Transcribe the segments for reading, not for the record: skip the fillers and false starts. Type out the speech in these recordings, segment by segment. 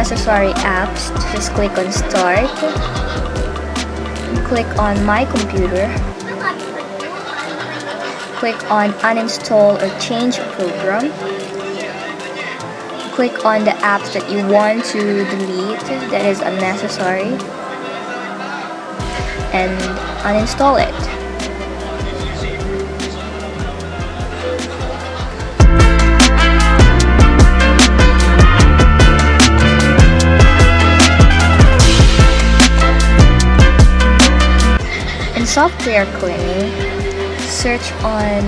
necessary apps, just click on Start, click on My Computer, click on Uninstall or Change Program, click on the apps that you want to delete that is unnecessary, and uninstall it. In software cleaning, search on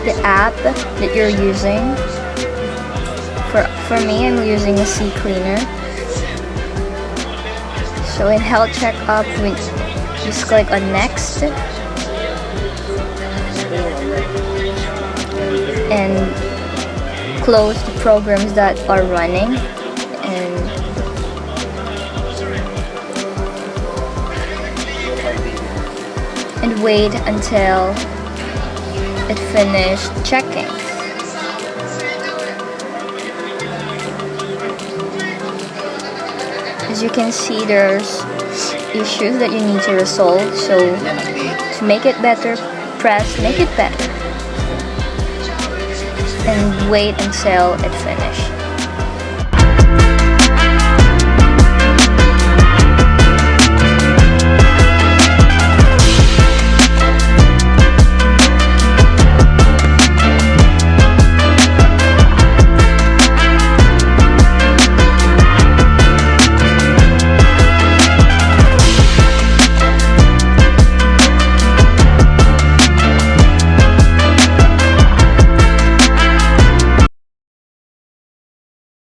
the app that you're using. For me, I'm using a C cleaner. So in health checkup, we just click on next and close the programs that are running and wait until it finished checking. As you can see, there's issues that you need to resolve, so to make it better, press make it better and wait until it finishes.